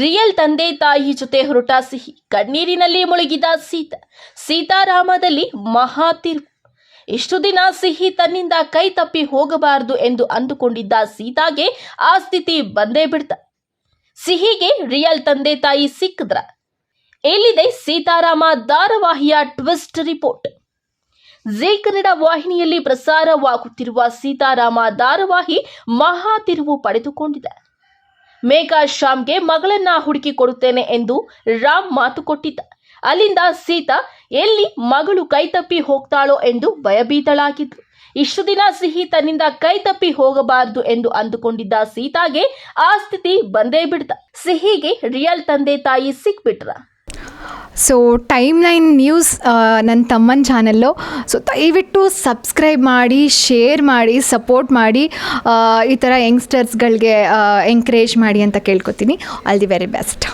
Real ತಂದೆ ತಾಯಿ ಜೊತೆ ಹೊರಟ ಸಿಹಿ, ಕಣ್ಣೀರಿನಲ್ಲಿ ಮುಳುಗಿದ ಸೀತಾರಾಮದಲ್ಲಿ ಮಹಾ ತಿರುವು. ಇಷ್ಟು ದಿನ ಸಿಹಿ ತನ್ನಿಂದ ಕೈ ತಪ್ಪಿ ಹೋಗಬಾರದು ಎಂದು ಅಂದುಕೊಂಡಿದ್ದ ಸೀತಾಗೆ ಆ ಸ್ಥಿತಿ ಬಂದೇ ಬಿಡ್ತ. ಸಿಹಿಗೆ ರಿಯಲ್ ತಂದೆ ತಾಯಿ ಸಿಕ್ಕಿದ್ರ? ಎಲ್ಲಿದೆ ಸೀತಾರಾಮ ಧಾರಾವಾಹಿಯ ಟ್ವಿಸ್ಟ್ ರಿಪೋರ್ಟ್? ಜೀ ಕನ್ನಡ ವಾಹಿನಿಯಲ್ಲಿ ಪ್ರಸಾರವಾಗುತ್ತಿರುವ ಸೀತಾರಾಮ ಧಾರಾವಾಹಿ ಮಹಾ ತಿರುವು ಪಡೆದುಕೊಂಡಿದೆ. ಮೇಘಾ ಶ್ಯಾಮ್ಗೆ ಮಗಳನ್ನ ಹುಡುಕಿ ಕೊಡುತ್ತೇನೆ ಎಂದು ರಾಮ್ ಮಾತು ಕೊಟ್ಟಿದ್ದ. ಅಲ್ಲಿಂದ ಸೀತಾ ಎಲ್ಲಿ ಮಗಳು ಕೈತಪ್ಪಿ ಹೋಗ್ತಾಳೋ ಎಂದು ಭಯಭೀತಳಾಗಿದ್ಲು. ಇಷ್ಟು ದಿನ ಸಿಹಿ ತನ್ನಿಂದ ಕೈತಪ್ಪಿ ಹೋಗಬಾರದು ಎಂದು ಅಂದುಕೊಂಡಿದ್ದ ಸೀತಾಗೆ ಆ ಸ್ಥಿತಿ ಬಂದೇ ಬಿಡ್ತ. ಸಿಹಿಗೆ ರಿಯಲ್ ತಂದೆ ತಾಯಿ ಸಿಕ್ಬಿಟ್ರ. ಸೊ ಟೈಮ್ಲೈನ್ ನ್ಯೂಸ್ ನನ್ನ ತಮ್ಮನ ಚಾನಲ್ಲು. ಸೊ ದಯವಿಟ್ಟು ಸಬ್ಸ್ಕ್ರೈಬ್ ಮಾಡಿ, ಶೇರ್ ಮಾಡಿ, ಸಪೋರ್ಟ್ ಮಾಡಿ, ಈ ಥರ ಯಂಗ್ಸ್ಟರ್ಸ್ಗಳಿಗೆ ಎಂಕರೇಜ್ ಮಾಡಿ ಅಂತ ಕೇಳ್ಕೊತೀನಿ. All the very best.